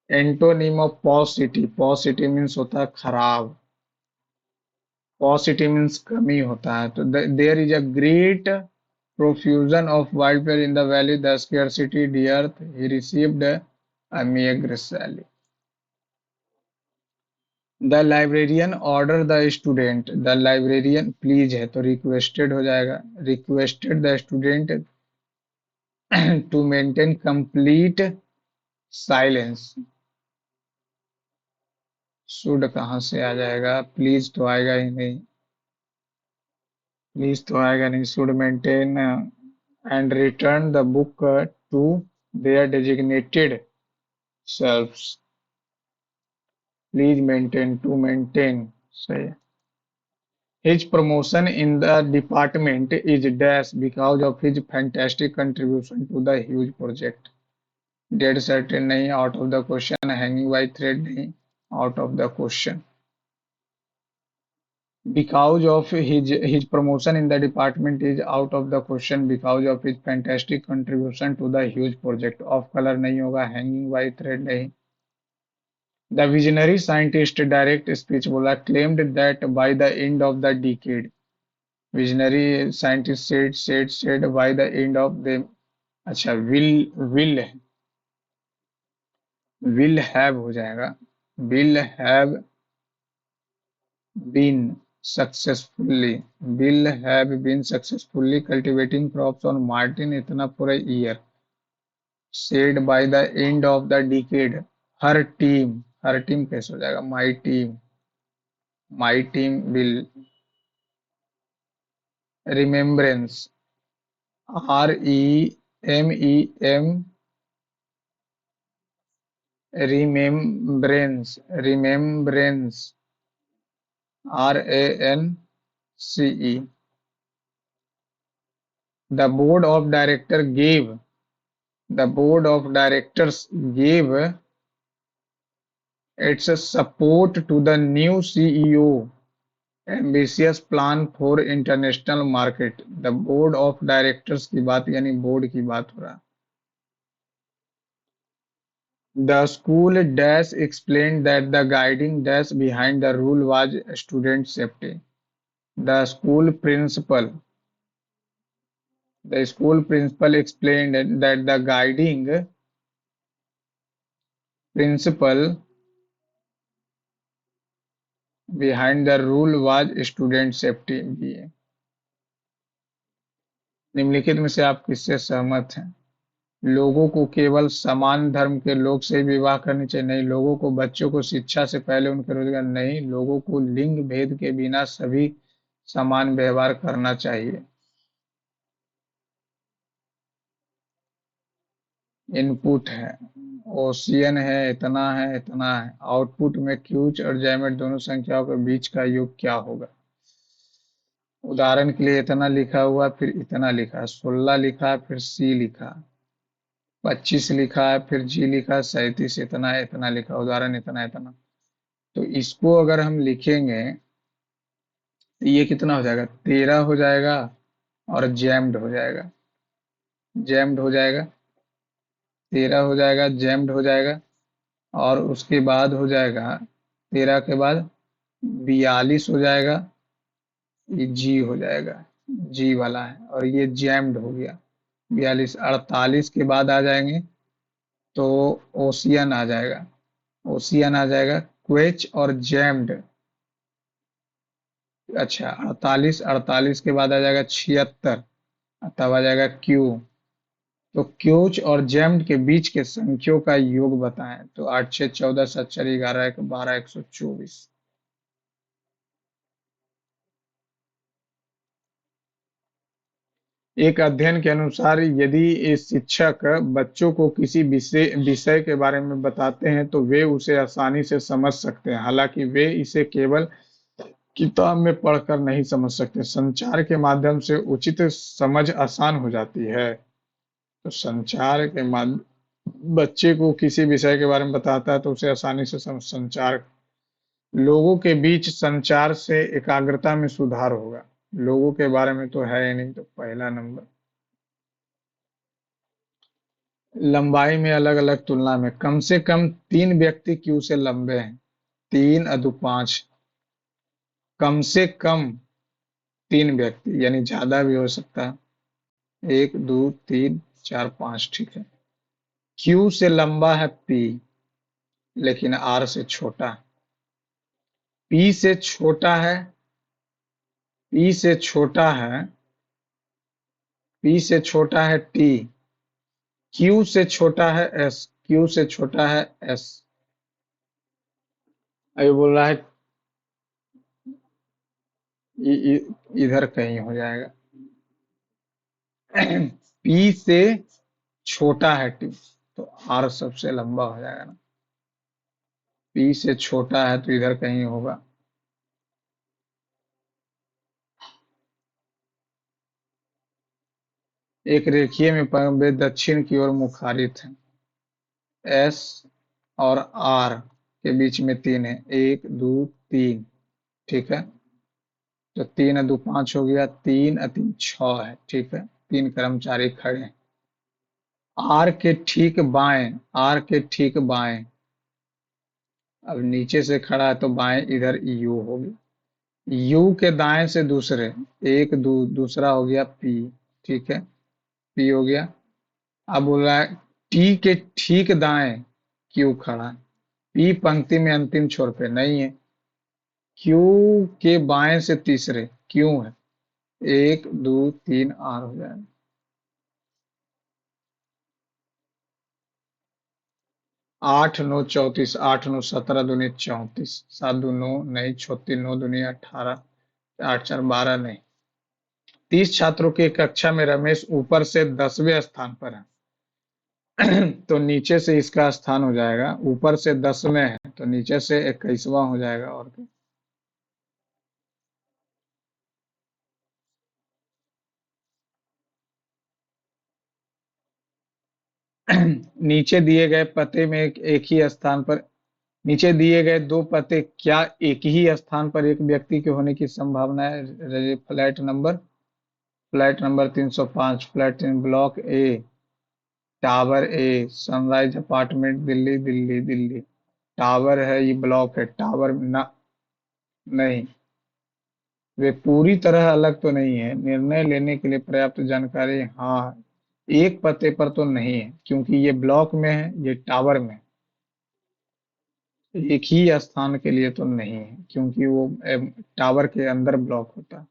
A: Antonym of positive, positive means होता है खराब, positive means कमी होता है। तो there is a great profusion of wildfire in the valley, the scarcity the earth, he received a meager salary। The librarian order the student, the librarian please है तो requested हो जाएगा, requested the student to maintain complete silence। should कहाँ से आ जाएगा, please तो आएगा ही नहीं, प्लीज तो आएगा नहीं। should maintain and return the book to their designated shelves। Please maintain, to maintain सही है। His promotion in the department is dash because of his fantastic contribution to the huge project। Dead certain नहीं, out of the question. Hanging by thread नहीं, out of the question. because of his promotion in the department is out of the question because of his fantastic contribution to the huge project। Of colour नहीं होगा, hanging by thread नहीं। The visionary scientist direct speech बोला, claimed that by the end of the decade। visionary scientist said by the end of the, अच्छा will have हो जाएगा, will have been successfully, will have been successfully cultivating crops on Martin इतना for a year। said by the end of the decade, her team कैसे हो जाएगा, my team will remembrance, REMEM, remembrance, RANCE। The board of directors gave its support to the new CEO ambitious plan for international market। The board of directors की बात यानी board की बात हो रहा है। The school dash explained that the guiding dash behind the rule was student safety। The school principal explained that the guiding principle behind the rule was student safety। निम्नलिखित में से आप किससे सहमत हैं? लोगों को केवल समान धर्म के लोग से विवाह करनी चाहिए, नहीं। लोगों को बच्चों को शिक्षा से पहले उनके रोजगार, नहीं। लोगों को लिंग भेद के बिना सभी समान व्यवहार करना चाहिए। इनपुट है, ओशियन है, इतना है, इतना है। आउटपुट में क्यूच और जैमेट दोनों संख्याओं के बीच का योग क्या होगा? उदाहरण के लिए इतना लिखा हुआ, फिर इतना लिखा, 16 लिखा, फिर सी लिखा, 25 लिखा है, फिर जी लिखा, 37 इतना, इतना लिखा, उदाहरण इतना, इतना। तो इसको अगर हम लिखेंगे तो ये कितना हो जाएगा, 13 हो जाएगा और जैम्ड हो जाएगा, जैम्ड हो जाएगा, 13 हो जाएगा, जैम्ड हो जाएगा। और उसके बाद हो जाएगा 13 के बाद 42 हो जाएगा, ये जी हो जाएगा, जी वाला है, और ये जैम्ड हो गया 42। 48 के बाद आ जाएंगे तो ओशियन आ जाएगा, ओशियन आ जाएगा, क्वेच और जैम्ड। अच्छा, 48 के बाद आ जाएगा 76, तब आ जाएगा क्यू, तो क्यूच और जेम्ड के बीच के संख्यों का योग बताएं। तो 8 6 14 7 4 11 1 12 124। एक अध्ययन के अनुसार यदि ये शिक्षक बच्चों को किसी विषय विषय के बारे में बताते हैं तो वे उसे आसानी से समझ सकते हैं, हालांकि वे इसे केवल किताब में पढ़कर नहीं समझ सकते। संचार के माध्यम से उचित समझ आसान हो जाती है। तो संचार के माध्यम बच्चे को किसी विषय के बारे में बताता है तो उसे आसानी से संचार लोगों के बीच संचार से एकाग्रता में सुधार होगा। लोगों के बारे में तो है ही नहीं, तो पहला नंबर। लंबाई में अलग अलग तुलना में कम से कम 3 व्यक्ति क्यू से लंबे हैं। 3 × 5। कम से कम 3 व्यक्ति यानी ज्यादा भी हो सकता है। 1 2 3 4 5, ठीक है। क्यू से लंबा है पी, लेकिन आर से छोटा। पी से छोटा है पी से छोटा है पी से छोटा है टी। क्यू से छोटा है एस। क्यू से छोटा है एस। अभी बोल रहा है इधर कहीं हो जाएगा। पी से छोटा है टी, तो आर सबसे लंबा हो जाएगा ना। पी से छोटा है तो इधर कहीं होगा। एक रेखीय में वे दक्षिण की ओर मुखारित है। एस और आर के बीच में 3 है। 1 2 3, ठीक है। तो 3 × 2 = 5 हो गया। 3 × 3 = 6 है, ठीक है। 3 कर्मचारी खड़े हैं। आर के ठीक बाएं। अब नीचे से खड़ा है तो बाएं इधर यू होगी। यू के दाएं से दूसरे, दूसरा हो गया पी, ठीक है। पी हो गया। अब बोल रहा है टी के ठीक दाएं क्यू खड़ा है। पी पंक्ति में अंतिम छोर पे नहीं है। क्यू के बाएं से तीसरे क्यू है। 1 2 3 आर हो जाएगा। 8 9 34। 8 9 17 दूनी 34। 7 2 9 नहीं। 36 9 9 दूनी 18। 8 4 12 नहीं। 30 छात्रों की कक्षा में रमेश ऊपर से 10वें स्थान पर है। तो नीचे से इसका स्थान हो जाएगा। ऊपर से 10 में है तो नीचे से 21वां हो जाएगा। और क्या। नीचे दिए गए पते में एक ही स्थान पर नीचे दिए गए दो पते क्या एक ही स्थान पर एक व्यक्ति के होने की संभावना है? Flat number 305। Block A, tower A, sunrise apartment, Delhi Delhi Delhi. Tower है, ये ब्लॉक है। टावर ना, नहीं, वे पूरी तरह अलग तो नहीं है। निर्णय लेने के लिए पर्याप्त जानकारी, हाँ। एक पते पर तो नहीं है क्योंकि ये ब्लॉक में है, ये टावर में। एक ही स्थान के लिए तो नहीं है क्योंकि वो टावर के अंदर ब्लॉक होता है।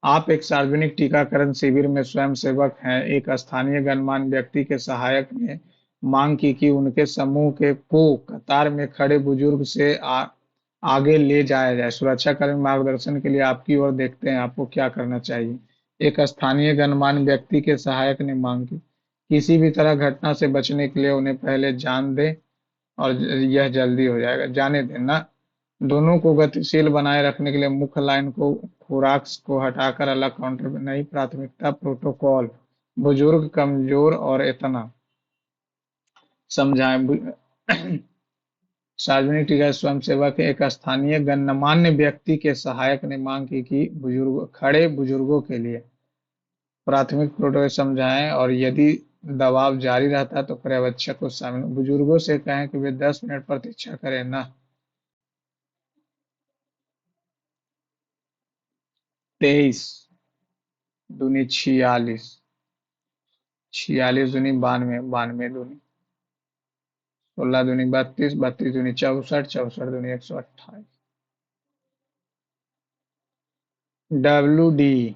A: आप एक सार्वजनिक टीकाकरण शिविर में स्वयंसेवक हैं। एक स्थानीय गणमान्य व्यक्ति के सहायक ने मांग की कि उनके समूह के को कतार में खड़े बुजुर्ग से आगे ले जाया जाए। सुरक्षाकर्मी मार्गदर्शन के लिए आपकी ओर देखते हैं, आपको क्या करना चाहिए? एक स्थानीय गणमान्य व्यक्ति के सहायक ने मांग की, किसी भी तरह घटना से बचने के लिए उन्हें पहले जान दें और यह जल्दी हो जाएगा। जाने देना। दोनों को गतिशील बनाए रखने के लिए मुख्य लाइन को खुराक को हटाकर अलग काउंटर में नहीं। प्राथमिकता प्रोटोकॉल, बुजुर्ग, कमजोर और इतना समझाएं। सार्वजनिक टीका स्वयंसेवक के एक स्थानीय गणमान्य व्यक्ति के सहायक ने मांग की कि खड़े बुजुर्गों के लिए प्राथमिक प्रोटोकॉल समझाएं और यदि दबाव जारी रहता है तो पर्यवेक्षक को शामिल बुजुर्गों से कहें कि वे 10 मिनट प्रतीक्षा करें ना। 23 दूनी 46। 46 दूनी 92। 92 दूनी 16 दूनी 32। 32 दूनी 64। 64 दूनी 128। WD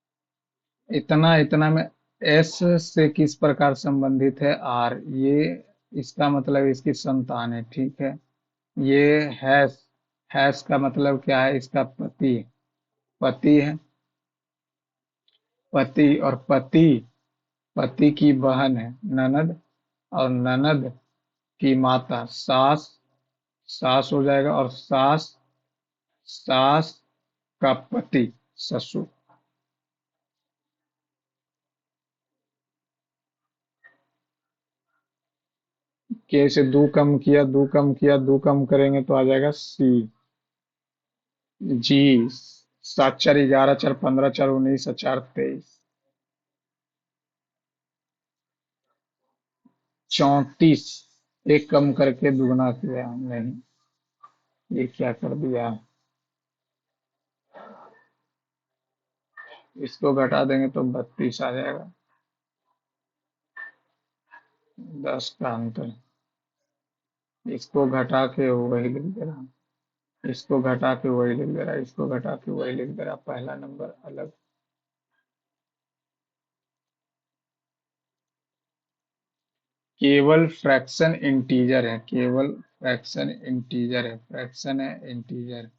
A: इतना इतना में एस से किस प्रकार संबंधित है आर, ये इसका मतलब इसकी संतान है, ठीक है। ये हैश, हैश का मतलब क्या है, इसका पति, पति है, पति और पति, पति की बहन है ननद, और ननद की माता सास, सास हो जाएगा, और सास, सास का पति ससुर। के से दो कम किया, दो कम किया, दो कम करेंगे तो आ जाएगा सी। जी, 7 4 11 4 15 4 19 और 4 23, 34। एक कम करके दुगना किया नहीं, ये क्या कर दिया, इसको घटा देंगे तो 32 आ जाएगा, 10 का अंतर। इसको घटा के वही लिख दे रहा, इसको घटा के वही लिख दे रहा, इसको घटा के वही लिख दे रहा, पहला नंबर अलग। केवल फ्रैक्शन इंटीजर है, केवल फ्रैक्शन इंटीजर है, फ्रैक्शन है इंटीजर।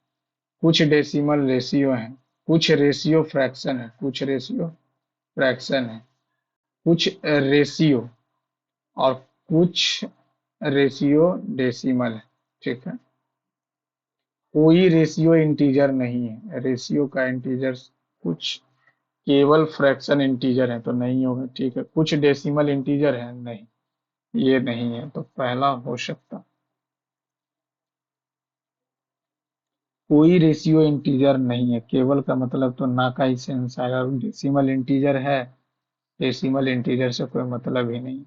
A: कुछ डेसिमल रेशियो है, कुछ रेशियो फ्रैक्शन है, कुछ रेशियो फ्रैक्शन है, कुछ रेशियो, और कुछ रेशियो डेसिमल है, ठीक है। कोई रेशियो इंटीजर नहीं है, रेशियो का इंटीजर कुछ, केवल फ्रैक्शन इंटीजर है तो नहीं होगा, ठीक है। कुछ डेसिमल इंटीजर है, नहीं, ये नहीं है, तो पहला हो सकता। कोई रेशियो इंटीजर नहीं है, केवल का मतलब तो ना का ही सेंस आएगा, डेसिमल इंटीजर है, डेसिमल इंटीजर से कोई मतलब ही नहीं।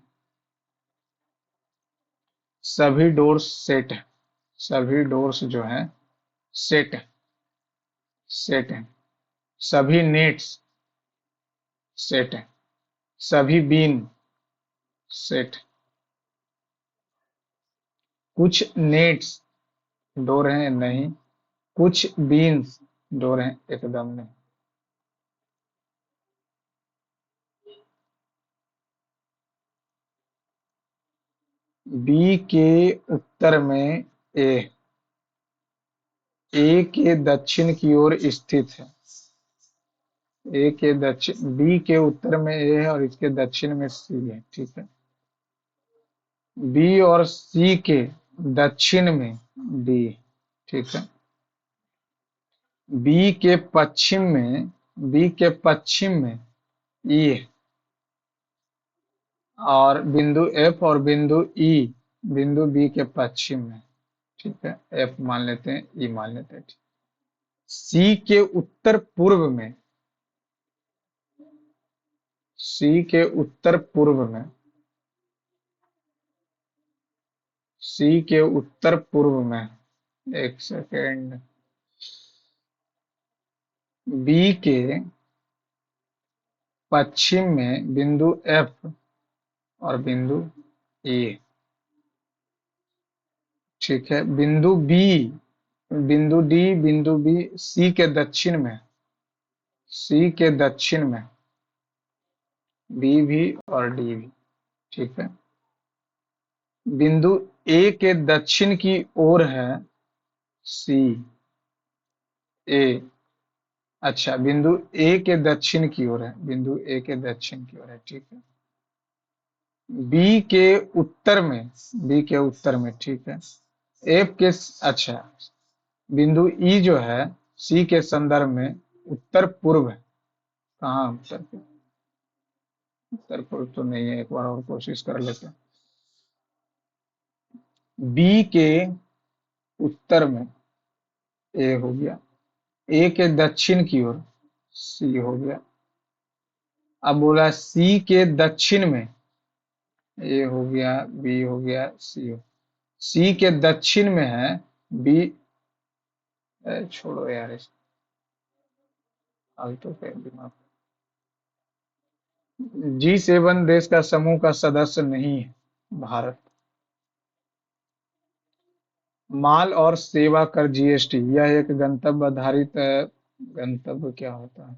A: सभी डोर्स सेट है, सभी डोर्स जो है सेट है, सेट है। सभी नेट्स सेट है, सभी बीन सेट। कुछ नेट्स डोर हैं, नहीं। कुछ बीन्स डोर हैं, एकदम नहीं। बी के उत्तर में ए, ए के दक्षिण की ओर स्थित है, ए के दक्षिण, बी के उत्तर में ए है और इसके दक्षिण में सी है, ठीक है। बी और सी के दक्षिण में डी, ठीक है। बी के पश्चिम में, बी के पश्चिम में ई, और बिंदु एफ और बिंदु ई, बिंदु बी के पश्चिम में, ठीक है। एफ मान लेते हैं, ई मान लेते हैं, ठीक। सी के उत्तर पूर्व में, सी के उत्तर पूर्व में, सी के उत्तर पूर्व में, एक सेकेंड, बी के पश्चिम में बिंदु एफ और बिंदु ए, ठीक है। बिंदु बी, बिंदु डी, बिंदु बी सी के दक्षिण में, सी के दक्षिण में, बी भी और डी भी, ठीक है। बिंदु ए के दक्षिण की ओर है सी, ए, अच्छा, बिंदु ए के दक्षिण की ओर है, बिंदु ए के दक्षिण की ओर है, ठीक है। बी के उत्तर में, बी के उत्तर में, ठीक है। एफ के, अच्छा, बिंदु ई जो है सी के संदर्भ में उत्तर पूर्व है। कहाँ उत्तर पूर्व, उत्तर पूर्व तो नहीं है, एक बार और कोशिश कर लेते हैं। बी के उत्तर में ए हो गया, ए के दक्षिण की ओर सी हो गया। अब बोला सी के दक्षिण में ए हो गया, बी हो गया, सी हो, सी के दक्षिण में है बी, छोड़ो यार इस फालतू के दिमाग। G7 देश का समूह का सदस्य नहीं है भारत। माल और सेवा कर जीएसटी, यह एक गंतव्य आधारित, गंतव्य क्या होता है,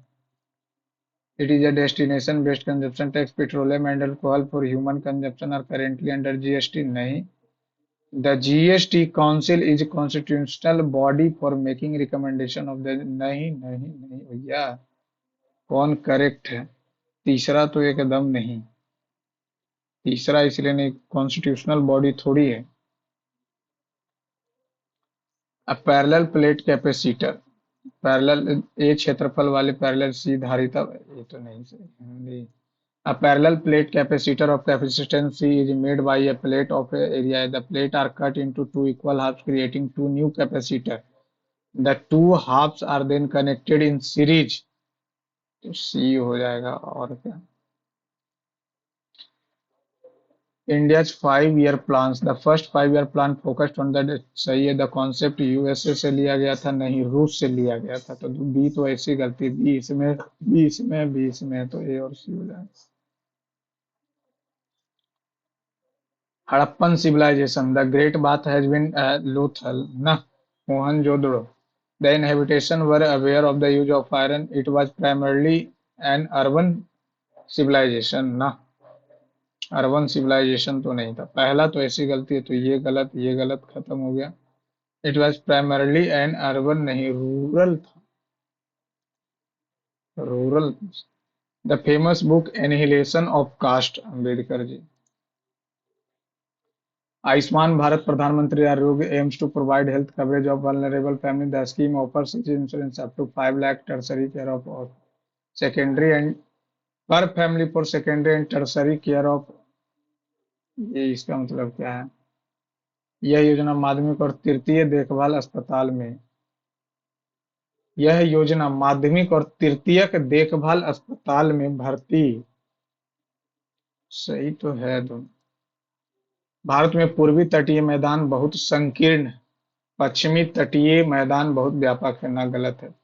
A: It is a destination-based consumption tax. Petroleum and alcohol for human consumption are currently under GST. नहीं. The GST Council is a constitutional body for making recommendation of the. नहीं नहीं नहीं भैया, कौन करेक्ट है? तीसरा तो एकदम नहीं. तीसरा इसलिए नहीं, कॉन्स्टिट्यूशनल बॉडी थोड़ी है. A parallel plate capacitor. Parallel ए क्षेत्रफल वाले पैरेलल सी धारिता. ये तो नहीं सही. A parallel plate capacitor of capacitance C is made by a plate of area. The plate are cut into two equal halves, creating two new capacitors. The two halves are then connected in series. तो C हो जाएगा और क्या. India's 5-year plans. The first 5-year plan focused on the. सही है. The concept USA से लिया गया था, नहीं रूस से लिया गया था. तो बी तो ऐसी गलती. बी इसमें, बी इसमें, बी इसमें, तो ए और सी हो जाएगा. Harappan civilization. The Great Bath has been Lothal. Nah. Mohenjo-daro. The inhabitants were aware of the use of iron. It was primarily an urban civilization. ना. अर्बन सिविलाइजेशन तो नहीं था. पहला तो ऐसी गलती है, तो ये गलत, खत्म हो गया. It was primarily an urban, नहीं रूरल था. Rural. The famous book annihilation of caste. Ambedkar ji. Ayushman Bharat Pradhan आरोग्य aims to provide health coverage of vulnerable family. The scheme offers insurance up to 5 lakh tertiary care of or secondary and per family for secondary and tertiary care of. ये इसका मतलब क्या है? यह योजना माध्यमिक और तृतीय देखभाल अस्पताल में. यह योजना माध्यमिक और तृतीयक देखभाल अस्पताल में भर्ती. सही तो है दोनों. भारत में पूर्वी तटीय मैदान बहुत संकीर्ण, पश्चिमी तटीय मैदान बहुत व्यापक है. ना, गलत है.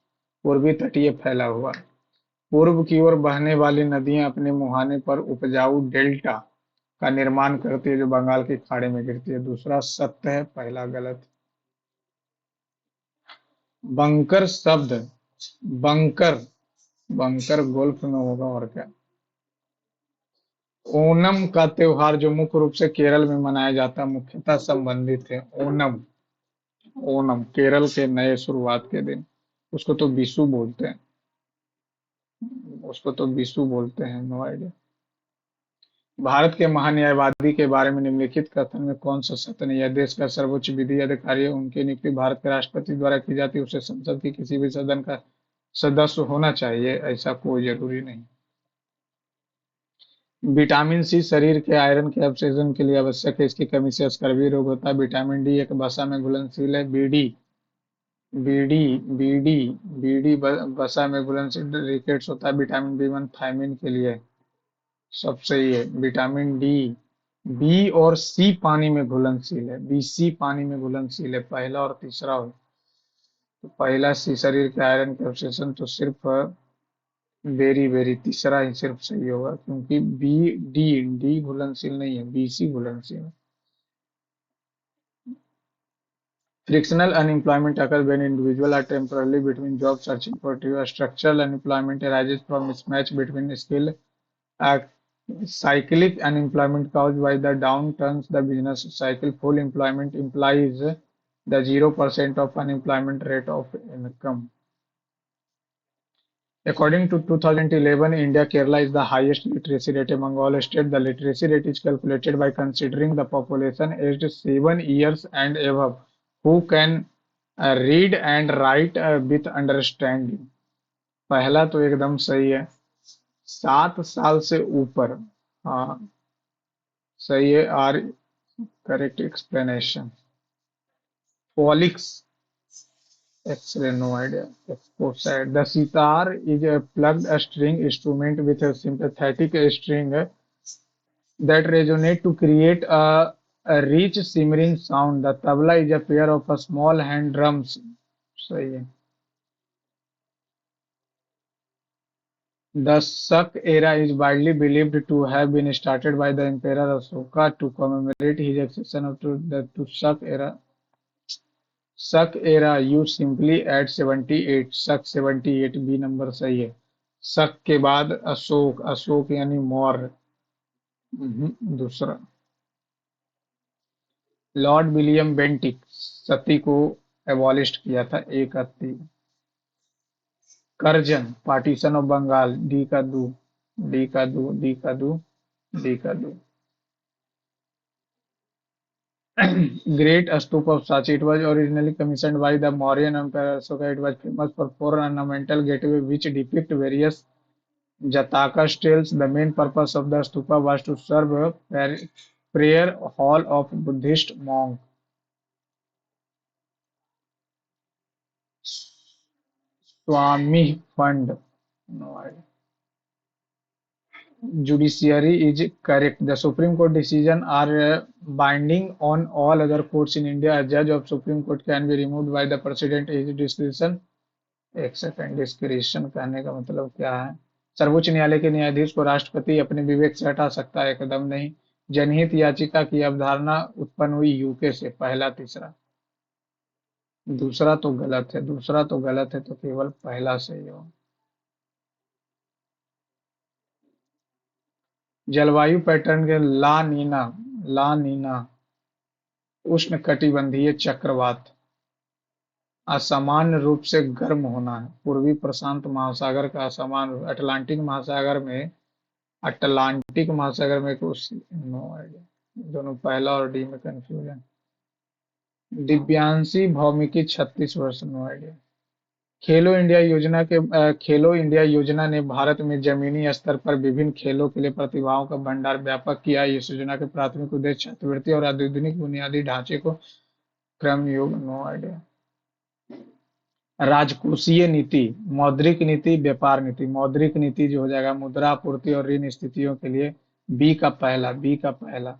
A: पूर्वी तटीय फैला हुआ. पूर्व की ओर बहने वाली नदियां अपने मुहाने पर उपजाऊ डेल्टा का निर्माण करती है जो बंगाल की खाड़ी में गिरती है. दूसरा सत्य है, पहला गलत. बंकर शब्द. बंकर. बंकर गोल्फ में होगा और क्या. ओणम का त्योहार जो मुख्य रूप से केरल में मनाया जाता है मुख्यतः संबंधित है. ओणम. ओणम केरल के नए शुरुआत के दिन. उसको तो विशु बोलते हैं. उसको तो विशु बोलते हैं. No idea. भारत के महान्यायवादी के बारे में निम्नलिखित कथन में कौन सा सत्य नहीं है? देश का सर्वोच्च विधि अधिकारी है. उनकी नियुक्ति भारत के राष्ट्रपति द्वारा की जाती है. उसे संसद की किसी भी सदन का सदस्य होना चाहिए. ऐसा कोई जरूरी नहीं. विटामिन सी शरीर के आयरन के अवशोषण के लिए आवश्यक है. इसकी कमी से स्कर्वी रोग होता है. विटामिन डी एक वसा में घुलनशील है. बीडी. बीडी. बीडी. बीडी वसा में घुलनशील रिकेट्स होता है. विटामिन बी1 थायमिन के लिए सब सही है. विटामिन डी, बी और सी पानी में घुलनशील है. बी सी पानी में घुलनशील है. पहला और तीसरा हो. तो पहला सी शरीर के आयरन के अवशोषण तो सिर्फ वेरी तीसरा ही सिर्फ सही होगा क्योंकि बी डी घुलनशील नहीं है. बी सी घुलनशील है. Frictional unemployment occurs when individuals are temporarily between jobs searching for work. Structural unemployment arises from mismatch between skill. Cyclic unemployment caused by the downturns the business cycle. Full employment implies the 0% of unemployment rate of income. According to 2011 India, Kerala is the highest literacy rate among all states. The literacy rate is calculated by considering the population aged 7 years and above who can read and write with understanding. पहला तो एकदम सही है. 7 साल से ऊपर. हाँ सही है. R correct explanation. Polix. X-ray, no idea. Exposed. The sitar is a plugged string instrument with a sympathetic string that resonate to create a rich shimmering sound. The tabla is a pair of small hand drums. सही है. The Shak era is widely believed to have been started by the Emperor Ashoka to commemorate his accession to Shak era. Shak era, you simply add 78. Shak 78 B number सही है. शक के बाद अशोक, अशोक यानी मौर्य। दूसरा। Lord William Bentinck सती को abolish किया था, एक का तीन। Curzon partition of Bengal, D का दो, डी का दो, डी का दो, डी का दो। Great Stupa of Sachi. It was originally commissioned by the Mauryan Emperor Ashoka. It was famous for four ornamental gateways which depict various Jataka styles. The main purpose of the stupa was to serve a prayer hall of Buddhist monks. Swami Fund. No idea. Judiciary is correct. The Supreme Court decisions are binding on all other courts in India. A judge of Supreme Court can be removed by the President at his discretion. एक second, discretion कहने का मतलब क्या है? सर्वोच्च न्यायालय के न्यायाधीश को राष्ट्रपति अपने विवेक से हटा सकता है? एकदम नहीं। जनहित याचिका की अवधारणा उत्पन्न हुई यूके से, पहला तीसरा। दूसरा तो गलत है, दूसरा तो गलत है, तो केवल पहला सही हो। जलवायु पैटर्न के ला नीना, ला नीना उष्णकटिबंधीय चक्रवात। असामान्य रूप से गर्म होना है। पूर्वी प्रशांत महासागर का असामान्य, अटलांटिक महासागर में कुछ, नो आइडिया। दोनों पहला और डी में कंफ्यूजन। दिव्यांशी भौमिकी 36 वर्ष, नो आइडिया। खेलो इंडिया योजना ने भारत में जमीनी स्तर पर विभिन्न खेलों के लिए प्रतिभाओं का भंडार व्यापक किया। इस योजना के प्राथमिक उद्देश्य छात्रवृत्ति और आधुनिक बुनियादी ढांचे को क्रम योग, नो आइडिया। राजकोषीय नीति, मौद्रिक नीति, व्यापार नीति। मौद्रिक नीति जो हो जाएगा मुद्रा आपूर्ति और ऋण स्थितियों के लिए, बी का पहला, बी का पहला।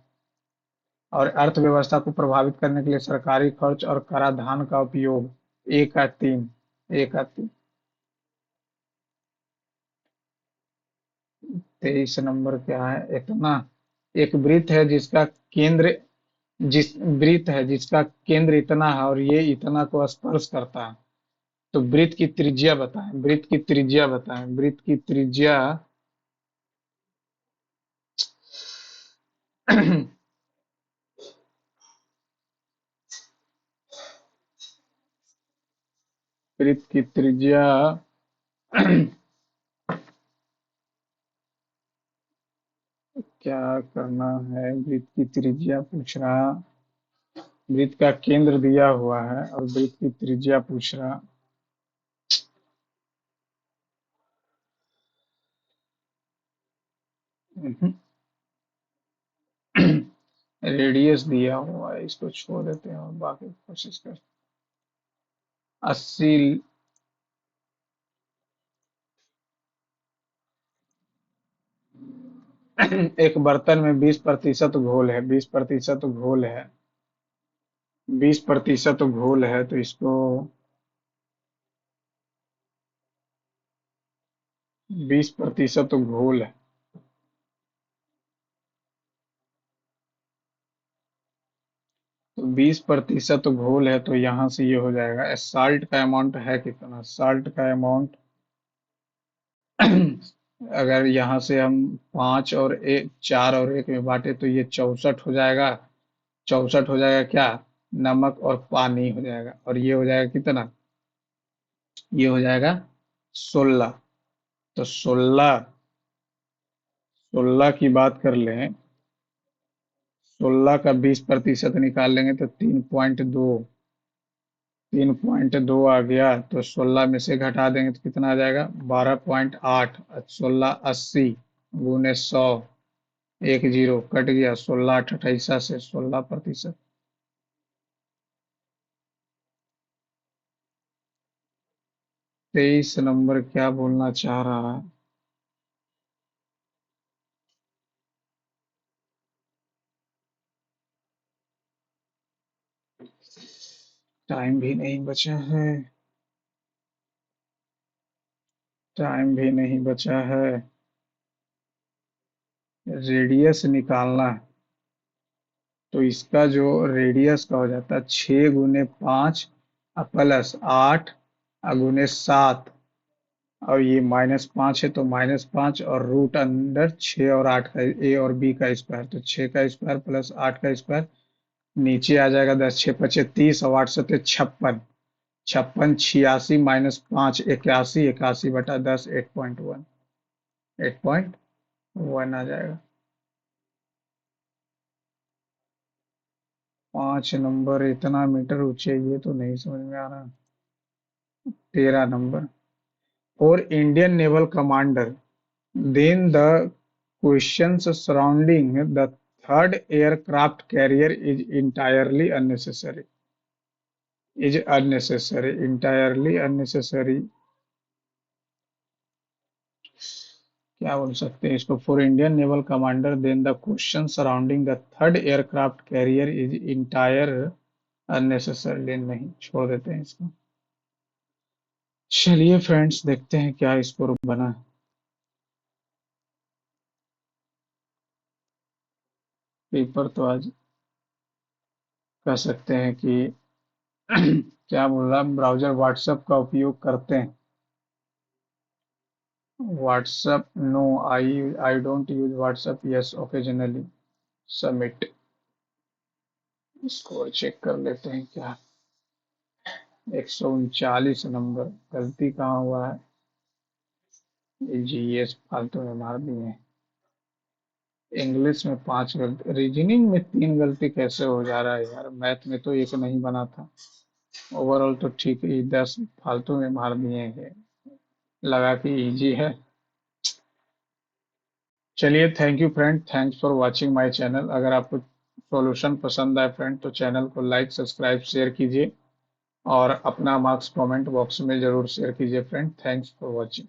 A: और अर्थव्यवस्था को प्रभावित करने के लिए सरकारी खर्च और कराधान का उपयोग, ए का तीन, ए का तीन। 23 नंबर क्या है? इतना। एक वृत्त है जिसका केंद्र, वृत्त है जिसका केंद्र इतना है और ये इतना को स्पर्श करता है, तो वृत्त की त्रिज्या बताएं, वृत्त की त्रिज्या बताएं, वृत्त की त्रिज्या। वृत्त की त्रिज्या क्या करना है? वृत्त की त्रिज्या पूछ रहा, वृत्त का केंद्र दिया हुआ है और वृत्त की त्रिज्या पूछ रहा। रेडियस दिया हुआ है, इसको छोड़ देते हैं और बाकी कोशिश कर। 80। एक बर्तन में 20% घोल है, 20% घोल है, 20% घोल है, तो इसको 20% घोल है, तो 20% घोल है, तो यहाँ से ये हो जाएगा। साल्ट का अमाउंट है कितना? साल्ट का अमाउंट अगर यहाँ से हम 4 और 1 में बांटे तो ये 64 हो जाएगा। 64 हो जाएगा क्या? नमक और पानी हो जाएगा। और ये हो जाएगा कितना? ये हो जाएगा 16। तो 16 की बात कर लें, 16 का 20% निकाल लेंगे तो 3.2, 3.2 आ गया। तो 16 में से घटा देंगे तो कितना आ जाएगा? 12.8। 16 80 × 100, एक जीरो कट गया। 16 8 से 16%। 23 नंबर क्या बोलना चाह रहा है? टाइम भी नहीं बचा है, टाइम भी नहीं बचा है। रेडियस निकालना है, तो इसका जो रेडियस का हो जाता है 6 × 5 प्लस 8 गुने 7 और ये -5 है तो -5 और रूट अंदर 6 और 8 का, ए और बी का स्क्वायर, तो 6 का स्क्वायर प्लस 8 का स्क्वायर, नीचे आ जाएगा 10, 6 पचे 30 और 8 सते 56, 56 86 -5 81, 81 बटा 10 8.1, 8.1 आ जाएगा। 5 नंबर, इतना मीटर ऊंचे, ये तो नहीं समझ में आ रहा। 13 नंबर, और Indian naval commander, then the questions surrounding the third aircraft carrier is entirely unnecessary, entirely unnecessary, क्या बोल सकते हैं इसको, for Indian naval commander then the question surrounding the third aircraft carrier is entire unnecessarily, नहीं, छोड़ देते हैं इसको। चलिए फ्रेंड्स, देखते हैं क्या स्कोर बना। पेपर तो आज कह सकते हैं कि क्या बोल रहा, ब्राउजर व्हाट्सएप का उपयोग करते हैं? WhatsApp no, I don't use WhatsApp, yes occasionally, submit. Score check कर लेते हैं क्या। 139 नंबर, गलती कहाँ हुआ है? जीएस फालतू में मार दिए। इंग्लिश में 5 गलती, रीजनिंग में 3 गलती कैसे हो जा रहा है यार, मैथ में तो एक नहीं बना था। ओवरऑल तो ठीक है, 10 फालतू में मार दिए हैं, लगा कि इजी है। चलिए, thank you friend, thanks for watching my channel. अगर आपको सॉल्यूशन पसंद आए फ्रेंड तो चैनल को लाइक सब्सक्राइब शेयर कीजिए, और अपना मार्क्स कमेंट बॉक्स में जरूर शेयर कीजिए फ्रेंड। Thanks for watching.